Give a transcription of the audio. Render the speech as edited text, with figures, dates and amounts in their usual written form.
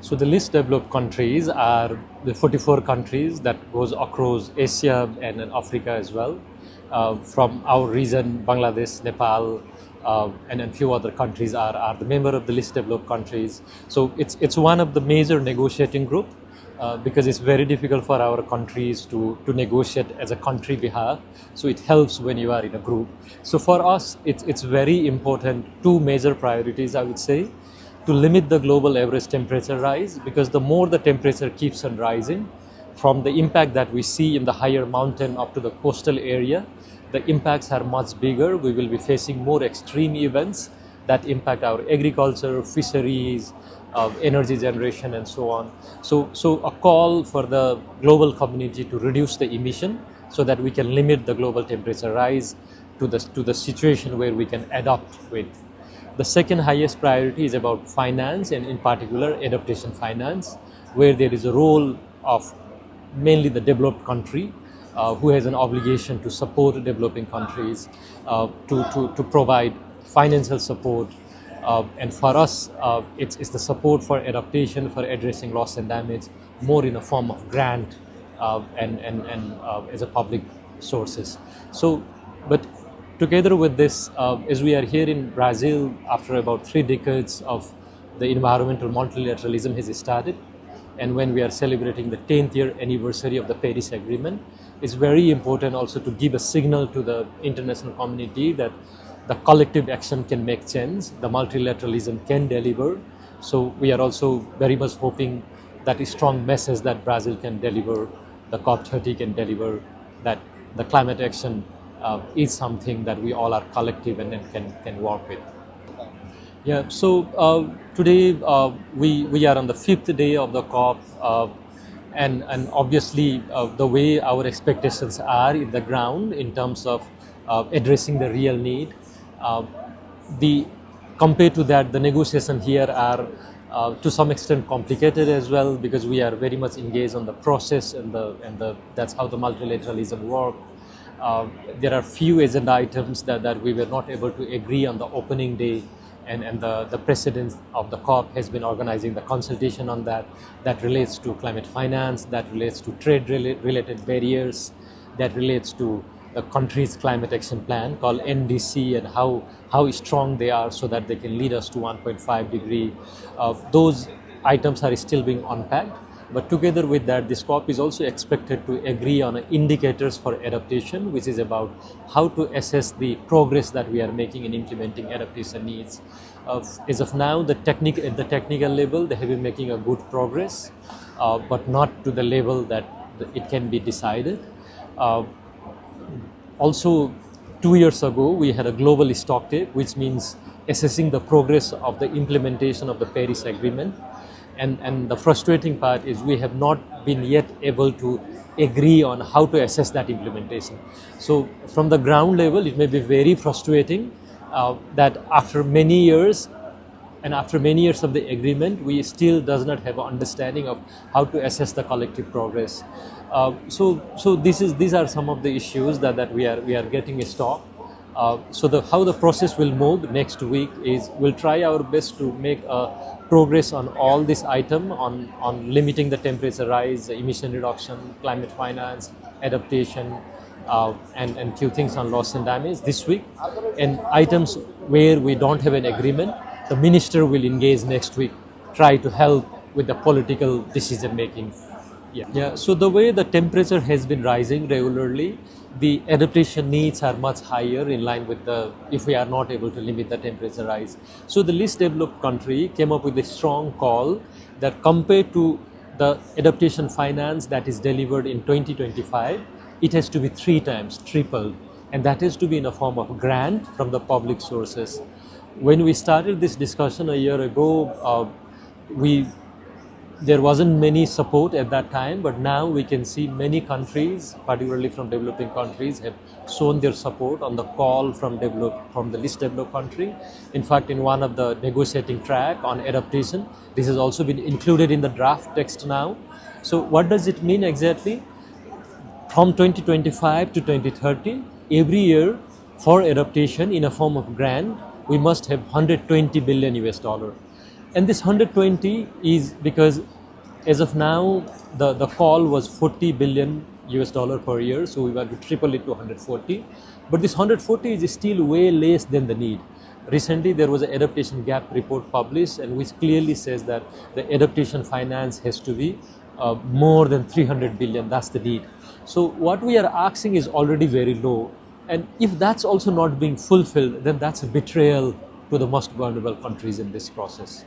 So the least developed countries are the 44 countries that goes across Asia and in Africa as well. From our region, Bangladesh, Nepal, and a few other countries are the member of the least developed countries. So it's one of the major negotiating group because it's very difficult for our countries to negotiate as a country behalf. So it helps when you are in a group. So for us, it's very important, two major priorities, I would say, to limit the global average temperature rise, because the more the temperature keeps on rising, from the impact that we see in the higher mountain up to the coastal area, the impacts are much bigger. We will be facing more extreme events that impact our agriculture, fisheries, energy generation, and so on. So a call for the global community to reduce the emission so that we can limit the global temperature rise to the situation where we can adapt with. The second highest priority is about finance, and in particular adaptation finance, where there is a role of mainly the developed country who has an obligation to support developing countries, to provide financial support. And for us, it's the support for adaptation, for addressing loss and damage, more in a form of grant and as a public sources. So, but together with this, as we are here in Brazil, after about 3 decades of the environmental multilateralism has started, and when we are celebrating the 10th year anniversary of the Paris Agreement, it's very important also to give a signal to the international community that the collective action can make change, the multilateralism can deliver. So we are also very much hoping that a strong message that Brazil can deliver, the COP30 can deliver, that the climate action is something that we all are collective and can work with. Yeah, so today we are on the 5th day of the COP, and obviously the way our expectations are in the ground in terms of addressing the real need. Compared to that, the negotiations here are to some extent complicated as well, because we are very much engaged on the process and that's how the multilateralism works. There are few agenda items that we were not able to agree on the opening day, and the president of the COP has been organizing the consultation on that relates to climate finance, that relates to trade related barriers, that relates to the country's climate action plan called LDC, and how strong they are so that they can lead us to 1.5 degree. Those items are still being unpacked. But together with that, this COP is also expected to agree on indicators for adaptation, which is about how to assess the progress that we are making in implementing adaptation needs. As of now, at the technical level, they have been making a good progress, but not to the level that it can be decided. Also, 2 years ago, we had a global stocktake, which means assessing the progress of the implementation of the Paris Agreement. And the frustrating part is we have not been yet able to agree on how to assess that implementation. So from the ground level, it may be very frustrating that after many years of the agreement, we still does not have an understanding of how to assess the collective progress. So these are some of the issues that we are getting stuck. So how the process will move next week is we'll try our best to make progress on all this item on limiting the temperature rise, emission reduction, climate finance, adaptation, and few things on loss and damage this week. And items where we don't have an agreement, the minister will engage next week, try to help with the political decision making. Yeah. So the way the temperature has been rising regularly, the adaptation needs are much higher in line with if we are not able to limit the temperature rise. So the least developed country came up with a strong call that compared to the adaptation finance that is delivered in 2025, it has to be 3 times, tripled, and that has to be in a form of grant from the public sources. When we started this discussion a year ago, there wasn't many support at that time, but now we can see many countries, particularly from developing countries, have shown their support on the call from the least developed country. In fact, in one of the negotiating track on adaptation, this has also been included in the draft text now. So what does it mean exactly? From 2025 to 2030, every year for adaptation in a form of grant, we must have 120 billion US dollar. And this 120 is because as of now, the call was 40 billion US dollar per year, so we were to triple it to 140. But this 140 is still way less than the need. Recently, there was an adaptation gap report published, and which clearly says that the adaptation finance has to be more than 300 billion. That's the need. So what we are asking is already very low. And if that's also not being fulfilled, then that's a betrayal to the most vulnerable countries in this process.